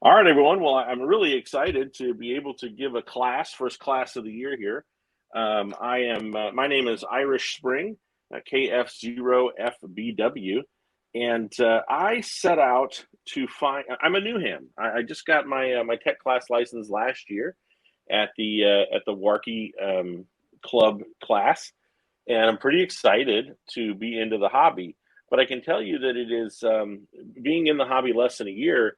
All right, everyone. Well, I'm really excited to be able to give a class, first class of the year here. My name is Irish Spring, KF0FBW, and I set out to find, I'm a new ham. I just got my tech class license last year at the Warkey Club class, and I'm pretty excited to be into the hobby. But I can tell you that it is being in the hobby less than a year.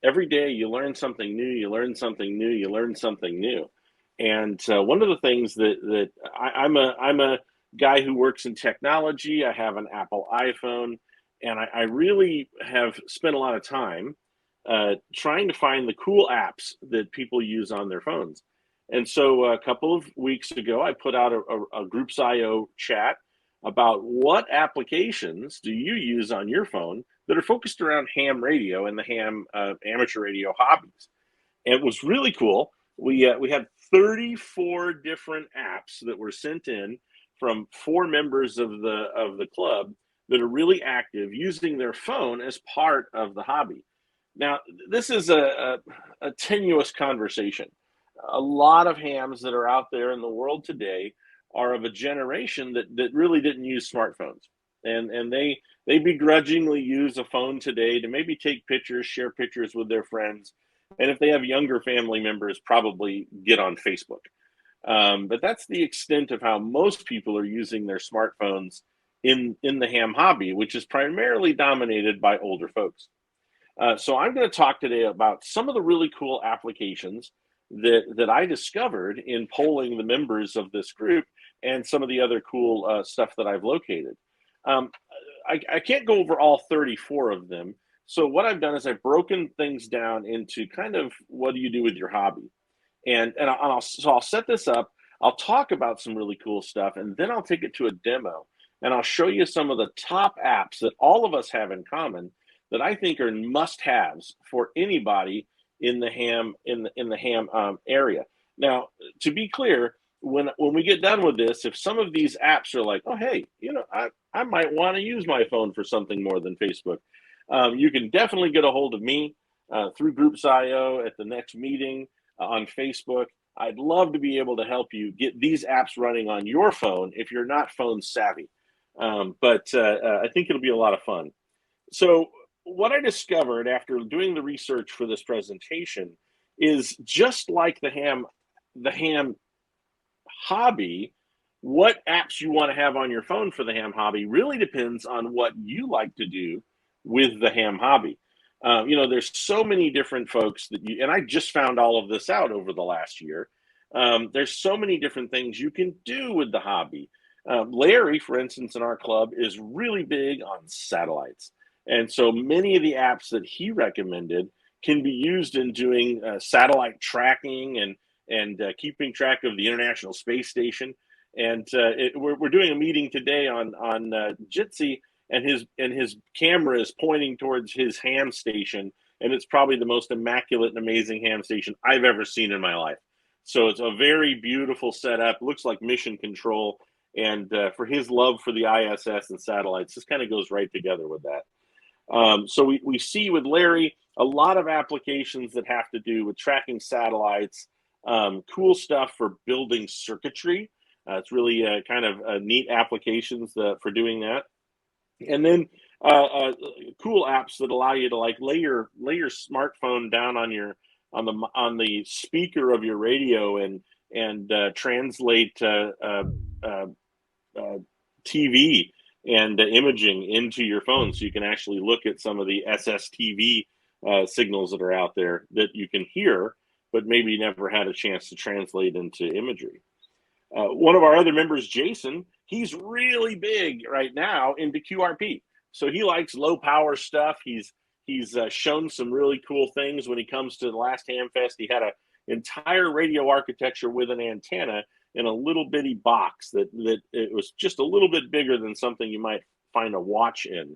Every day you learn something new. You learn something new. You learn something new. And one of the things that I'm a guy who works in technology. I have an Apple iPhone, and I really have spent a lot of time trying to find the cool apps that people use on their phones. And so a couple of weeks ago, I put out a Groups IO chat about what applications do you use on your phone that are focused around ham radio and the ham amateur radio hobbies. And it was really cool. We had 34 different apps that were sent in from four members of the club that are really active using their phone as part of the hobby. Now, this is a tenuous conversation. A lot of hams that are out there in the world today are of a generation that really didn't use smartphones. And they begrudgingly use a phone today to maybe take pictures, share pictures with their friends. And if they have younger family members, probably get on Facebook. But that's the extent of how most people are using their smartphones in the ham hobby, which is primarily dominated by older folks. So I'm going to talk today about some of the really cool applications that I discovered in polling the members of this group and some of the other cool stuff that I've located. Um, I can't go over all 34 of them. So what I've done is I've broken things down into kind of what do you do with your hobby. So I'll set this up. I'll talk about some really cool stuff, and then I'll take it to a demo. And I'll show you some of the top apps that all of us have in common that I think are must-haves for anybody in the ham area. Now, to be clear, when we get done with this, if some of these apps are like, oh hey, I might want to use my phone for something more than Facebook, you can definitely get a hold of me through Groups.io at the next meeting on Facebook. I'd love to be able to help you get these apps running on your phone if you're not phone savvy. But I think it'll be a lot of fun. So what I discovered after doing the research for this presentation is just like the ham hobby, what apps you want to have on your phone for the ham hobby really depends on what you like to do with the ham hobby. There's so many different folks and I just found all of this out over the last year. There's so many different things you can do with the hobby. Larry, for instance, in our club is really big on satellites. And so many of the apps that he recommended can be used in doing satellite tracking and keeping track of the International Space Station. And we're doing a meeting today on Jitsi, and his camera is pointing towards his ham station, and it's probably the most immaculate and amazing ham station I've ever seen in my life. So it's a very beautiful setup. Looks like mission control, and for his love for the ISS and satellites, this kind of goes right together with that. So we see with Larry a lot of applications that have to do with tracking satellites, cool stuff for building circuitry. It's really kind of neat applications for doing that. And then cool apps that allow you to like lay your smartphone down on the speaker of your radio and translate TV and imaging into your phone, so you can actually look at some of the SSTV signals that are out there that you can hear, but maybe never had a chance to translate into imagery. One of our other members, Jason, he's really big right now into QRP. So he likes low power stuff. He's shown some really cool things when he comes to the last Ham Fest. He had an entire radio architecture with an antenna in a little bitty box that it was just a little bit bigger than something you might find a watch in.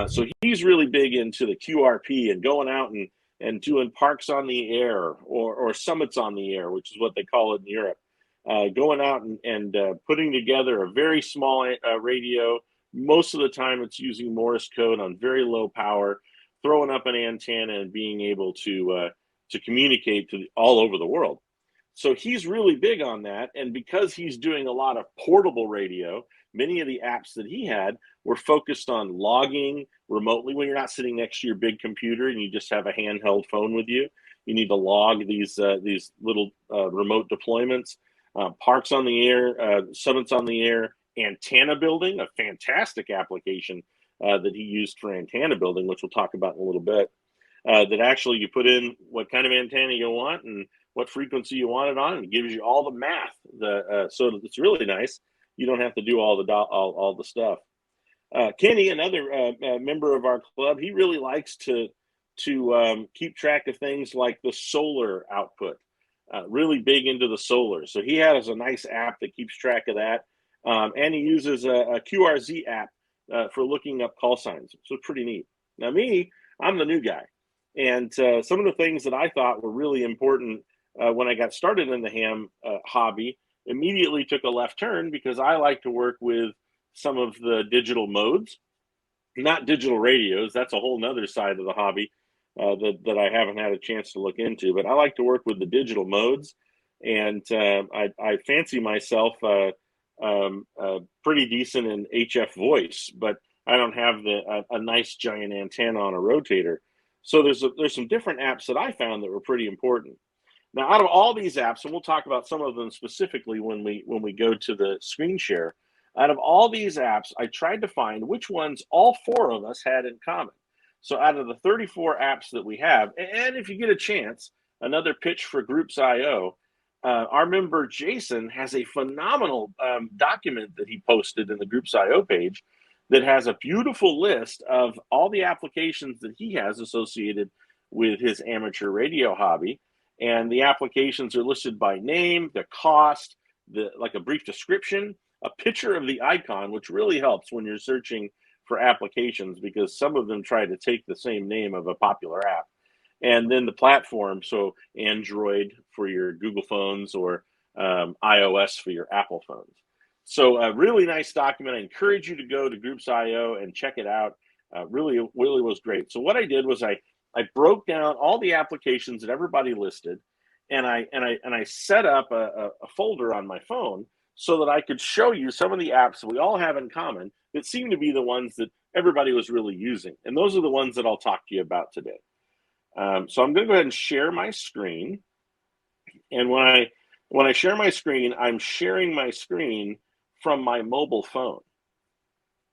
So he's really big into the QRP and going out and doing parks on the air or summits on the air, which is what they call it in Europe. Going out and putting together a very small radio. Most of the time it's using Morse code on very low power throwing up an antenna and being able to communicate to all over the world. So he's really big on that. And because he's doing a lot of portable radio, many of the apps that he had were focused on logging remotely when you're not sitting next to your big computer and you just have a handheld phone with you. You need to log these little remote deployments, parks on the air, summits on the air, antenna building, a fantastic application that he used for antenna building, which we'll talk about in a little bit. That actually you put in what kind of antenna you want and what frequency you want it on, and it gives you all the math. So it's really nice. You don't have to do all the stuff. Kenny, another member of our club, he really likes to keep track of things like the solar output. Really big into the solar. So he has a nice app that keeps track of that. And he uses a QRZ app for looking up call signs. So pretty neat. Now me, I'm the new guy. And some of the things that I thought were really important when I got started in the ham hobby immediately took a left turn because I like to work with some of the digital modes, not digital radios. That's a whole nother side of the hobby that I haven't had a chance to look into. But I like to work with the digital modes, and I fancy myself pretty decent in HF voice, but I don't have a nice giant antenna on a rotator. So there's some different apps that I found that were pretty important. Now, out of all these apps, and we'll talk about some of them specifically when we go to the screen share, out of all these apps, I tried to find which ones all four of us had in common. So out of the 34 apps that we have, and if you get a chance, another pitch for Groups.io, our member Jason has a phenomenal document that he posted in the Groups.io page that has a beautiful list of all the applications that he has associated with his amateur radio hobby. And the applications are listed by name, the cost, like a brief description, a picture of the icon, which really helps when you're searching for applications because some of them try to take the same name of a popular app. And then the platform, so Android for your Google phones or iOS for your Apple phones. So a really nice document. I encourage you to go to Groups.io and check it out. Really was great. So what I did was I broke down all the applications that everybody listed, and I set up a folder on my phone so that I could show you some of the apps that we all have in common that seem to be the ones that everybody was really using. And those are the ones that I'll talk to you about today. So I'm going to go ahead and share my screen. And when I share my screen, I'm sharing my screen from my mobile phone.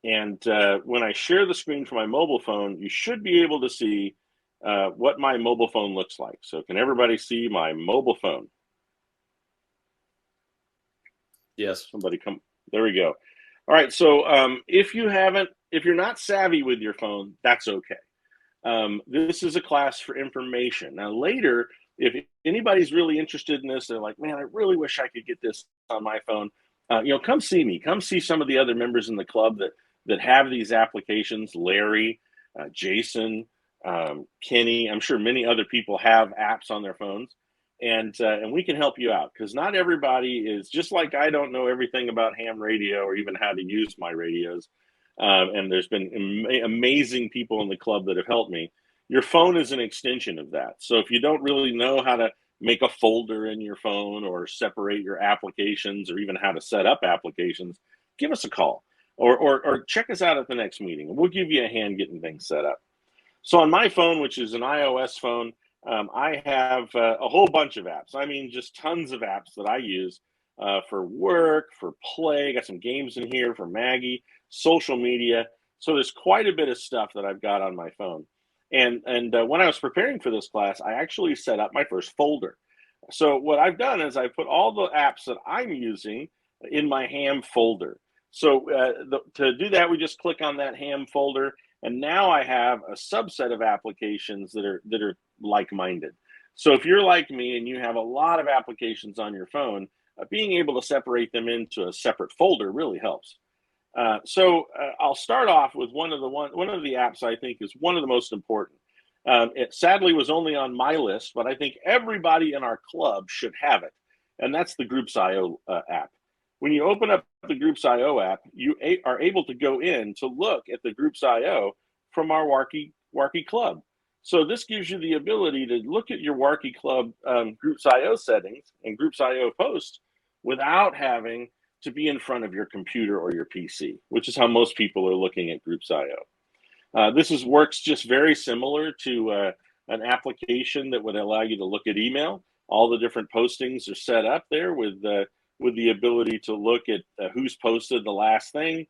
And when I share the screen from my mobile phone, you should be able to see what my mobile phone looks like. So can everybody see my mobile phone? Yes. Somebody come. There we go. All right. So if you're not savvy with your phone, that's okay. This is a class for information. Now later, if anybody's really interested in this, they're like, man, I really wish I could get this on my phone. Come see me. Come see some of the other members in the club that have these applications. Larry, Jason, Kenny. I'm sure many other people have apps on their phones, and we can help you out because not everybody is just like I don't know everything about ham radio or even how to use my radios. And there's been amazing people in the club that have helped me. Your phone is an extension of that. So if you don't really know how to make a folder in your phone or separate your applications or even how to set up applications, give us a call or check us out at the next meeting. And we'll give you a hand getting things set up. So on my phone, which is an iOS phone, I have a whole bunch of apps. I mean, just tons of apps that I use for work, for play. Got some games in here for Maggie, social media. So there's quite a bit of stuff that I've got on my phone. And when I was preparing for this class, I actually set up my first folder. So what I've done is I put all the apps that I'm using in my ham folder. So to do that, we just click on that ham folder. And now I have a subset of applications that are like-minded. So if you're like me and you have a lot of applications on your phone, being able to separate them into a separate folder really helps. So I'll start off with one of the apps I think is one of the most important. It sadly was only on my list, but I think everybody in our club should have it, and that's the Groups.io app. When you open up the Groups.io app, you are able to go in to look at the Groups.io from our Warky Club. So this gives you the ability to look at your Warky Club Groups IO settings and Groups IO posts without having to be in front of your computer or your PC, which is how most people are looking at Groups IO. This works just very similar to an application that would allow you to look at email. All the different postings are set up there with the ability to look at who's posted the last thing.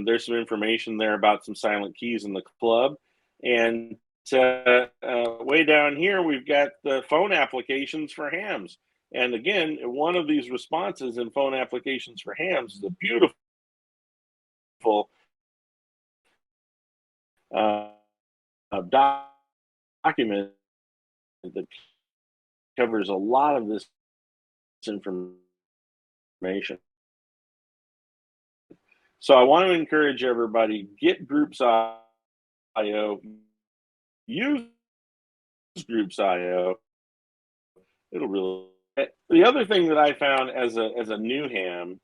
There's some information there about some silent keys in the club. And way down here, we've got the phone applications for hams. And again, one of these responses in phone applications for hams is a beautiful document that covers a lot of this information. So I want to encourage everybody, get Groups IO, use Groups IO. It'll really. The other thing that I found as a new ham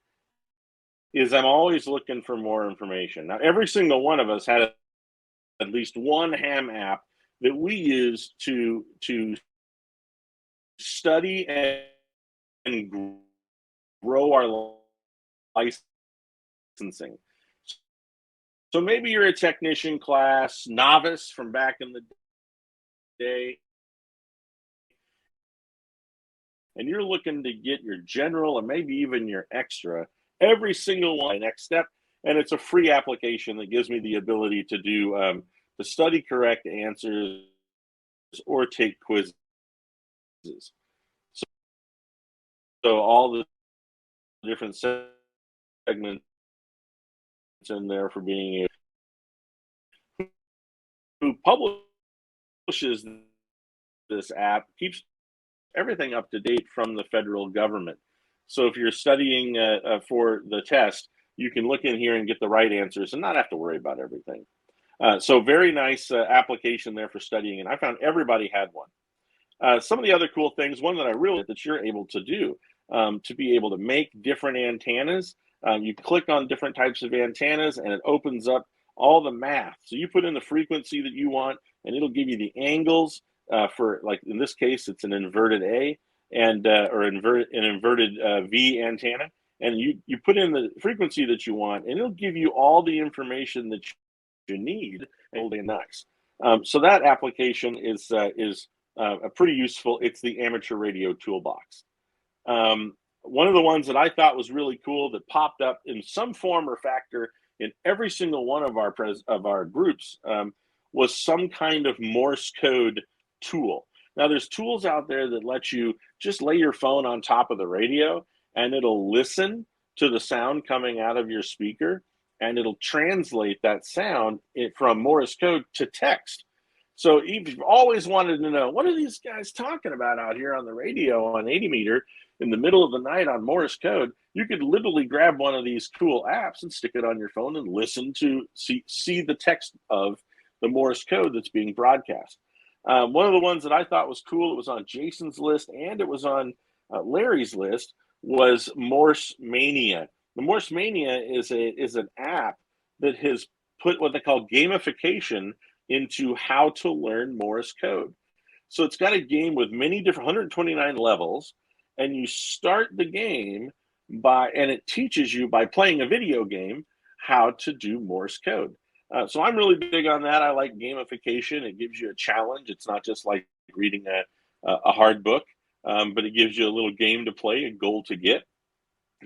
is I'm always looking for more information. Now, every single one of us had at least one ham app that we use to study and grow our licensing. So maybe you're a technician class novice from back in the day, and you're looking to get your general and maybe even your extra, every single one, next step. And it's a free application that gives me the ability to do to study correct answers or take quizzes. So all the different segments in there for being who publishes this app keeps everything up to date from the federal government. So if you're studying for the test, you can look in here and get the right answers and not have to worry about everything. So very nice application there for studying, and I found everybody had one. Some of the other cool things, one that I really that you're able to do to be able to make different antennas. You click on different types of antennas, and it opens up all the math. So you put in the frequency that you want, and it'll give you the angles for, like in this case, it's an inverted A and or an inverted V antenna, and you put in the frequency that you want, and it'll give you all the information that you need. And nice. So that application is pretty useful. It's the Amateur Radio Toolbox. One of the ones that I thought was really cool that popped up in some form or factor in every single one of our groups was some kind of Morse code tool. Now, there's tools out there that let you just lay your phone on top of the radio, and it'll listen to the sound coming out of your speaker, and it'll translate that sound from Morse code to text. So if you've always wanted to know, what are these guys talking about out here on the radio on 80 meter in the middle of the night on Morse code, you could literally grab one of these cool apps and stick it on your phone and listen to see the text of the Morse code that's being broadcast. One of the ones that I thought was cool, it was on Jason's list and it was on Larry's list, was Morse Mania. The Morse Mania is an app that has put what they call gamification into how to learn Morse code. So it's got a game with many different 129 levels, and you start the game and it teaches you by playing a video game how to do Morse code. So I'm really big on that. I like gamification. It gives you a challenge. It's not just like reading a hard book, but it gives you a little game to play, a goal to get.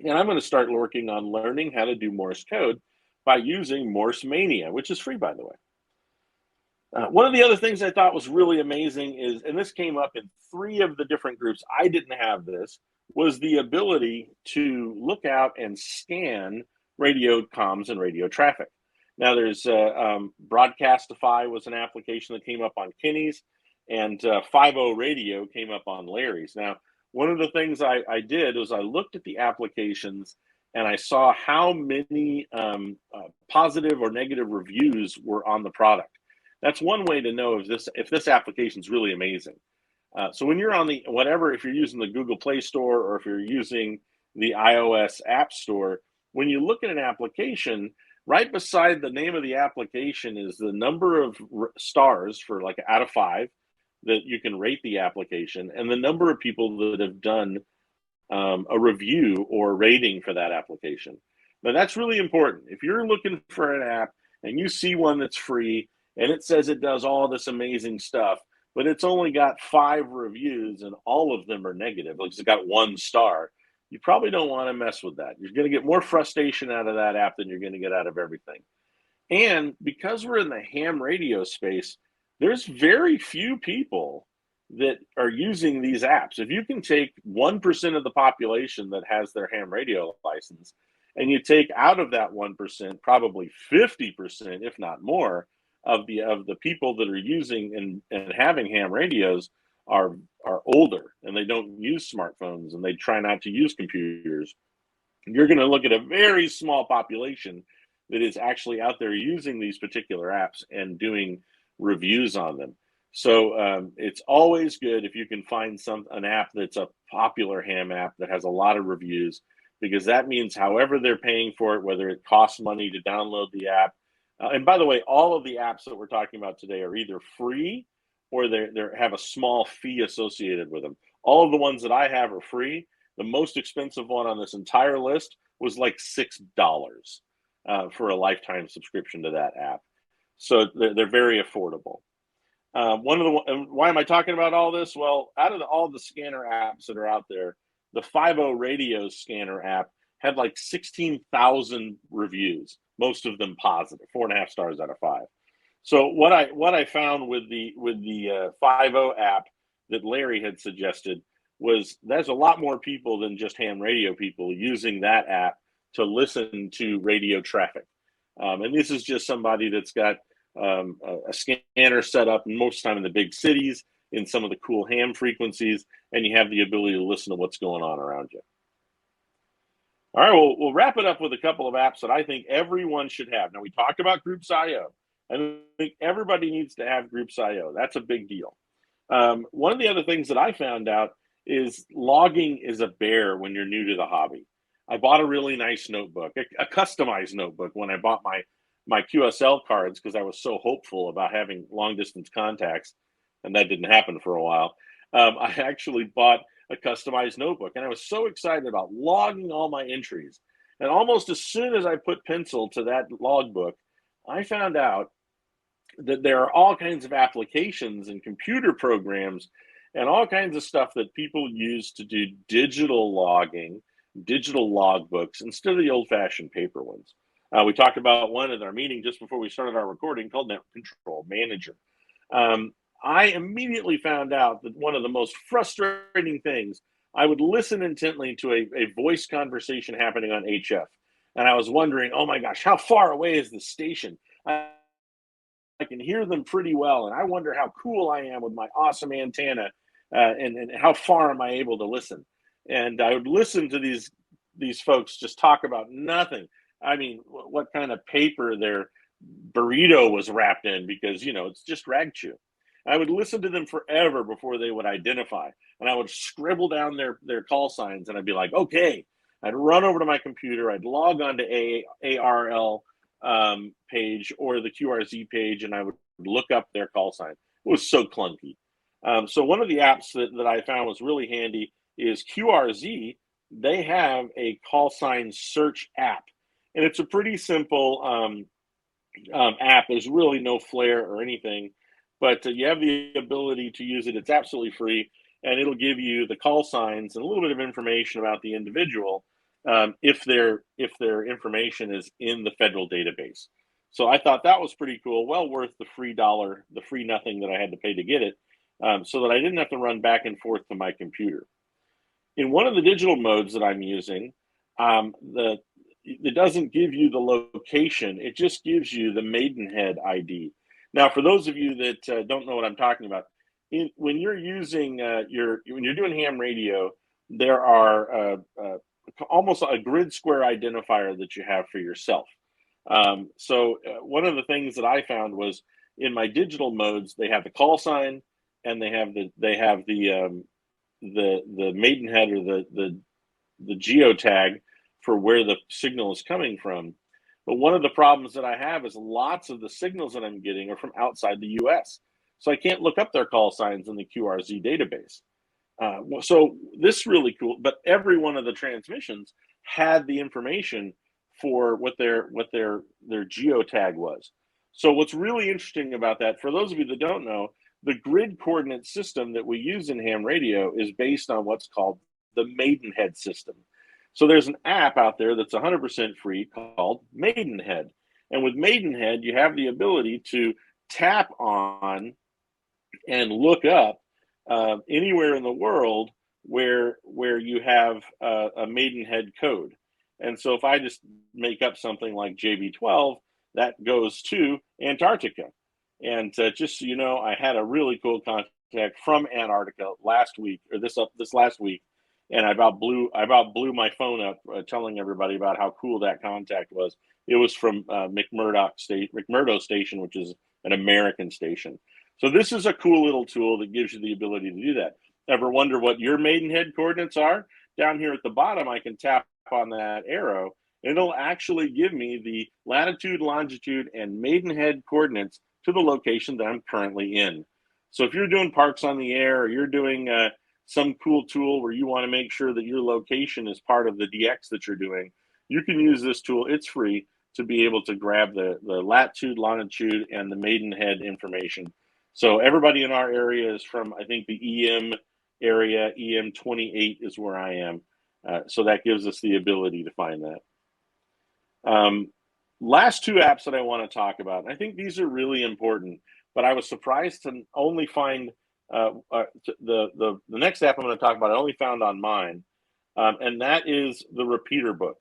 And I'm going to start working on learning how to do Morse code by using Morse Mania, which is free, by the way. One of the other things I thought was really amazing is, and this came up in 3 of the different groups, I didn't have this, was the ability to look out and scan radio comms and radio traffic. Now there's Broadcastify was an application that came up on Kinney's, and 50 Radio came up on Larry's. Now, one of the things I did was I looked at the applications and I saw how many positive or negative reviews were on the product. That's one way to know if this application is really amazing. So when you're on if you're using the Google Play Store or if you're using the iOS App Store, when you look at an application, right beside the name of the application is the number of stars for like out of 5 that you can rate the application, and the number of people that have done a review or rating for that application. Now, that's really important. If you're looking for an app and you see one that's free and it says it does all this amazing stuff, but it's only got 5 reviews and all of them are negative, like it's got 1 star, you probably don't want to mess with that. You're going to get more frustration out of that app than you're going to get out of everything. And because we're in the ham radio space, there's very few people that are using these apps. If you can take 1% of the population that has their ham radio license, and you take out of that 1%, probably 50%, if not more, of the people that are using and having ham radios are older, and they don't use smartphones, and they try not to use computers. You're going to look at a very small population that is actually out there using these particular apps and doing reviews on them. So it's always good if you can find an app that's a popular ham app that has a lot of reviews, because that means however they're paying for it, whether it costs money to download the app. And by the way, all of the apps that we're talking about today are either free or they have a small fee associated with them. All of the ones that I have are free. The most expensive one on this entire list was like $6 for a lifetime subscription to that app. So they're very affordable. Why am I talking about all this? Well, out of all the scanner apps that are out there, the 50 Radio scanner app had like 16,000 reviews, most of them positive, 4.5 stars out of 5. So what I found with the 50 app that Larry had suggested was there's a lot more people than just ham radio people using that app to listen to radio traffic. And this is just somebody that's got a scanner set up most of the time in the big cities, in some of the cool ham frequencies, and you have the ability to listen to what's going on around you. All right, we'll wrap it up with a couple of apps that I think everyone should have. Now, we talked about Groups.io. I think everybody needs to have Groups.io. That's a big deal. One of the other things that I found out is logging is a bear when you're new to the hobby. I bought a really nice notebook, a customized notebook, when I bought my QSL cards, because I was so hopeful about having long distance contacts, and that didn't happen for a while. I actually bought a customized notebook, and I was so excited about logging all my entries. And almost as soon as I put pencil to that logbook, I found out that there are all kinds of applications and computer programs and all kinds of stuff that people use to do digital logging, digital logbooks, instead of the old-fashioned paper ones. We talked about one at our meeting just before we started our recording called Network Control Manager. I immediately found out that one of the most frustrating things, I would listen intently to a voice conversation happening on HF, and I was wondering, oh my gosh, how far away is the station? I can hear them pretty well, and I wonder how cool I am with my awesome antenna, and how far am I able to listen? And I would listen to these folks just talk about nothing. I mean, what kind of paper their burrito was wrapped in, because, it's just rag chew. I would listen to them forever before they would identify, and I would scribble down their call signs, and I'd be like, okay. I'd run over to my computer, I'd log on to ARL page or the QRZ page, and I would look up their call sign. It was so clunky. So one of the apps that I found was really handy is QRZ. They have a Callsign Search App, and it's a pretty simple app. There's really no flair or anything, but you have the ability to use it. It's absolutely free, and it'll give you the call signs and a little bit of information about the individual, if their information is in the federal database. So I thought that was pretty cool. Well worth the free nothing that I had to pay to get it, so that I didn't have to run back and forth to my computer. In one of the digital modes that I'm using, it doesn't give you the location. It just gives you the Maidenhead ID. Now, for those of you that don't know what I'm talking about, when you're using when you're doing ham radio, there are almost a grid square identifier that you have for yourself. So one of the things that I found was in my digital modes, they have the call sign and they have the Maidenhead or the geotag for where the signal is coming from. But one of the problems that I have is lots of the signals that I'm getting are from outside the US. So I can't look up their call signs in the QRZ database. So this is really cool, but every one of the transmissions had the information for what their geotag was. So what's really interesting about that, for those of you that don't know, the grid coordinate system that we use in ham radio is based on what's called the Maidenhead system. So there's an app out there that's 100% free called Maidenhead. And with Maidenhead, you have the ability to tap on and look up anywhere in the world where you have a Maidenhead code. And so if I just make up something like JB12, that goes to Antarctica. And just so you know, I had a really cool contact from Antarctica last week, or this last week, and I about blew my phone up telling everybody about how cool that contact was. It was from McMurdo Station, which is an American station. So this is a cool little tool that gives you the ability to do that. Ever wonder what your Maidenhead coordinates are? Down here at the bottom, I can tap on that arrow, and it'll actually give me the latitude, longitude, and Maidenhead coordinates to the location that I'm currently in. So if you're doing Parks on the Air, or you're doing some cool tool where you want to make sure that your location is part of the DX that you're doing, you can use this tool. It's free to be able to grab the latitude, longitude, and the Maidenhead information. So everybody in our area is from, I think, the EM area. EM 28 is where I am. So that gives us the ability to find that. Last two apps that I want to talk about, and I think these are really important, but I was surprised to only find the next app I'm going to talk about, I only found on mine, and that is the repeater book.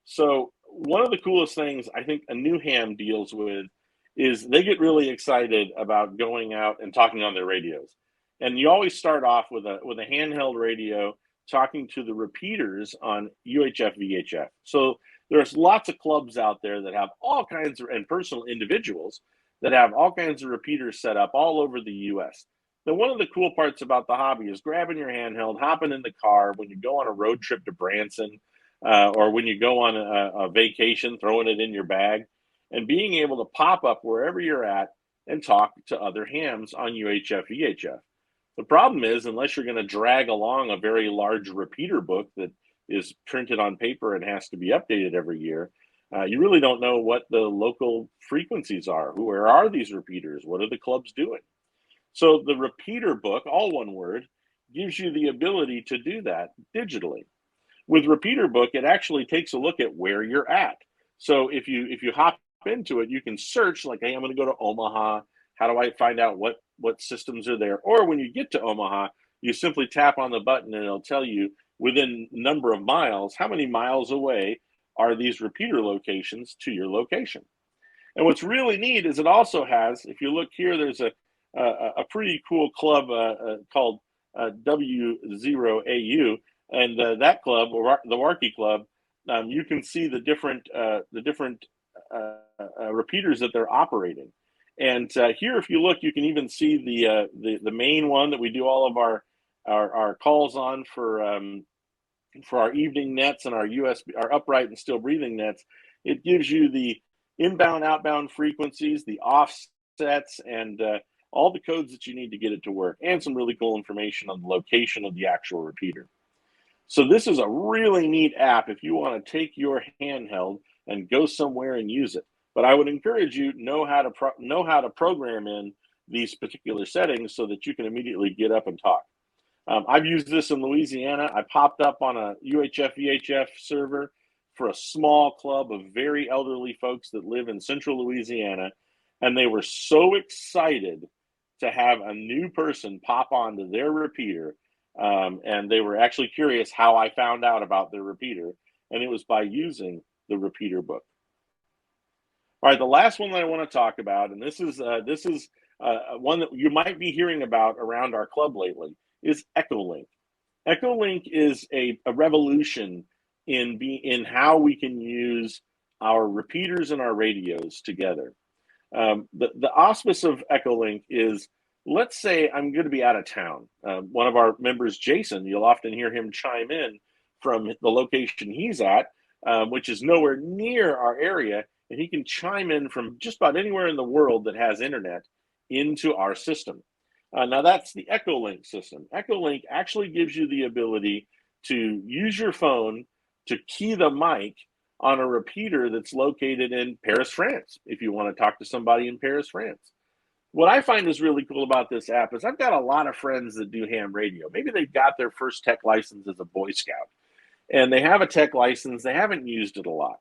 So one of the coolest things I think a new ham deals with is they get really excited about going out and talking on their radios. And you always start off with a handheld radio talking to the repeaters on UHF VHF. So there's lots of clubs out there that have all kinds of, and personal individuals that have all kinds of repeaters set up all over the US. Now, one of the cool parts about the hobby is grabbing your handheld, hopping in the car when you go on a road trip to Branson, or when you go on a vacation, throwing it in your bag, and being able to pop up wherever you're at and talk to other hams on UHF VHF. The problem is, unless you're going to drag along a very large repeater book that is printed on paper and has to be updated every year, you really don't know what the local frequencies are. Where are these repeaters? What are the clubs doing? So the repeater book, all one word, gives you the ability to do that digitally. With repeater book, it actually takes a look at where you're at. So if you hop into it, you can search like, hey, I'm going to go to Omaha. How do I find out what systems are there? Or when you get to Omaha, you simply tap on the button and it'll tell you within number of miles, how many miles away are these repeater locations to your location. And what's really neat is it also has, if you look here, there's a pretty cool club called W0AU, and that club, or the Warkey Club, you can see the different repeaters that they're operating. And here, if you look, you can even see the main one that we do all of our calls on for our evening nets and our upright and still breathing nets. It gives you the inbound, outbound frequencies, the offsets, and all the codes that you need to get it to work, and some really cool information on the location of the actual repeater. So this is a really neat app if you want to take your handheld and go somewhere and use it. But I would encourage you know how to program in these particular settings so that you can immediately get up and talk. I've used this in Louisiana. I popped up on a UHF VHF server for a small club of very elderly folks that live in central Louisiana, and they were so excited to have a new person pop onto their repeater, and they were actually curious how I found out about their repeater, and it was by using the repeater book. All right, the last one that I want to talk about, and this is one that you might be hearing about around our club lately, is Echolink. Echolink is a revolution in how we can use our repeaters and our radios together. The auspice of Echolink is, let's say I'm going to be out of town. One of our members, Jason, you'll often hear him chime in from the location he's at, which is nowhere near our area. and he can chime in from just about anywhere in the world that has internet into our system. Now that's the Echolink system. Echolink actually gives you the ability to use your phone to key the mic on a repeater that's located in Paris, France, if you want to talk to somebody in Paris, France. What I find is really cool about this app is I've got a lot of friends that do ham radio. Maybe they got their first tech license as a Boy Scout, and they have a tech license. They haven't used it a lot,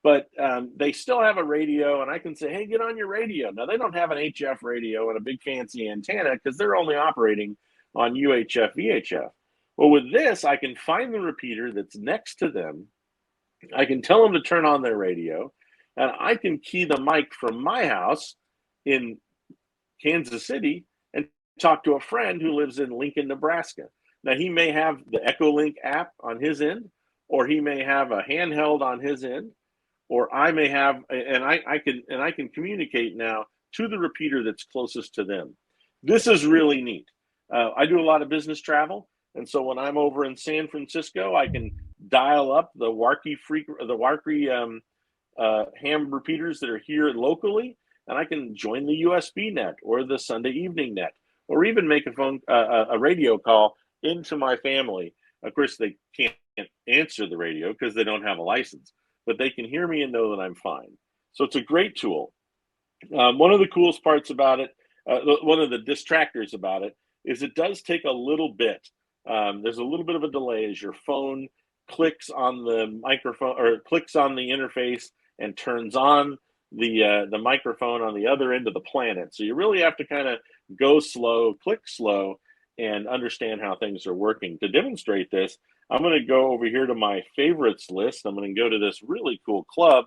but they still have a radio, and I can say, hey, get on your radio. Now, they don't have an HF radio and a big fancy antenna because they're only operating on UHF, VHF. Well, with this, I can find the repeater that's next to them. I can tell them to turn on their radio, and I can key the mic from my house in Kansas City and talk to a friend who lives in Lincoln, Nebraska. Now, he may have the Echolink app on his end, or he may have a handheld on his end, or I may have, and I can communicate now to the repeater that's closest to them. This is really neat. I do a lot of business travel, and so when I'm over in San Francisco, I can dial up the Warkey ham repeaters that are here locally, and I can join the USB net or the Sunday evening net, or even make a radio call into my family. Of course, they can't answer the radio because they don't have a license, but they can hear me and know that I'm fine. So it's a great tool. One of the coolest parts about it, one of the distractors about it, is it does take a little bit. There's a little bit of a delay as your phone clicks on the microphone or clicks on the interface and turns on the microphone on the other end of the planet. So you really have to kind of go slow, click slow, and understand how things are working. To demonstrate this, I'm going to go over here to my favorites list. I'm going to go to this really cool club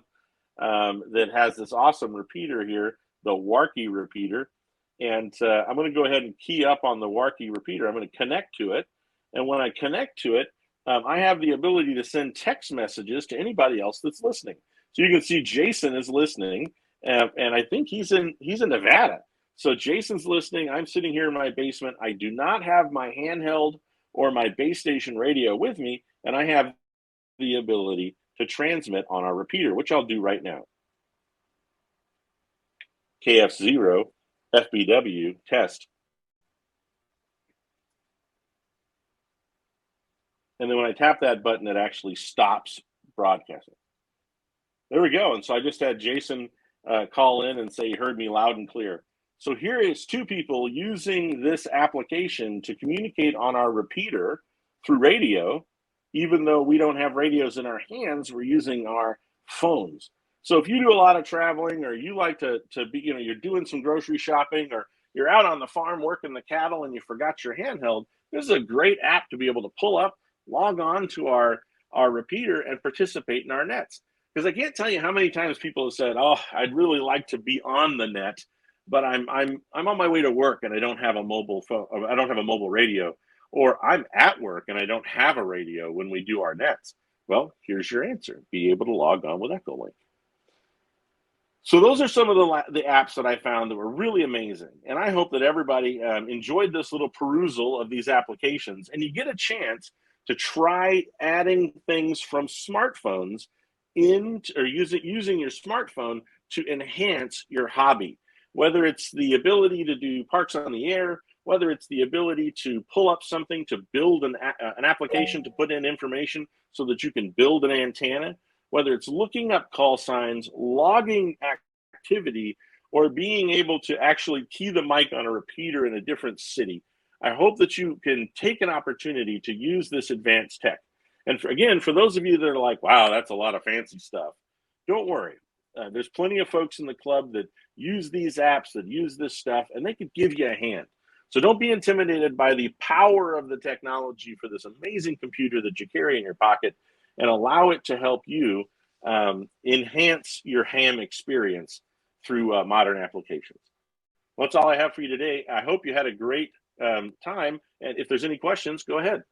that has this awesome repeater here, the Warkey repeater. And I'm going to go ahead and key up on the Warkey repeater. I'm going to connect to it. And when I connect to it, I have the ability to send text messages to anybody else that's listening. So you can see Jason is listening, and I think he's in Nevada. So Jason's listening. I'm sitting here in my basement. I do not have my handheld or my base station radio with me, and I have the ability to transmit on our repeater, which I'll do right now. KFØFBW test. And then when I tap that button, it actually stops broadcasting. There we go. And so I just had Jason call in and say he heard me loud and clear. So here is two people using this application to communicate on our repeater through radio. Even though we don't have radios in our hands, we're using our phones. So if you do a lot of traveling, or you like to be, you're doing some grocery shopping, or you're out on the farm working the cattle and you forgot your handheld, this is a great app to be able to pull up, log on to our repeater, and participate in our nets. Because I can't tell you how many times people have said, "Oh, I'd really like to be on the net, but I'm on my way to work and I don't have a mobile phone. I don't have a mobile radio, or I'm at work and I don't have a radio when we do our nets." Well, here's your answer: be able to log on with Echolink. So those are some of the apps that I found that were really amazing, and I hope that everybody enjoyed this little perusal of these applications, and you get a chance to try adding things from smartphones using your smartphone to enhance your hobby. Whether it's the ability to do parks on the air, whether it's the ability to pull up something to build an application to put in information so that you can build an antenna, whether it's looking up call signs, logging activity, or being able to actually key the mic on a repeater in a different city. I hope that you can take an opportunity to use this advanced tech. And for those of you that are like, wow, that's a lot of fancy stuff, don't worry. There's plenty of folks in the club that use these apps, that use this stuff, and they could give you a hand. So don't be intimidated by the power of the technology for this amazing computer that you carry in your pocket, and allow it to help you enhance your ham experience through modern applications. Well, that's all I have for you today. I hope you had a great time. And if there's any questions, go ahead.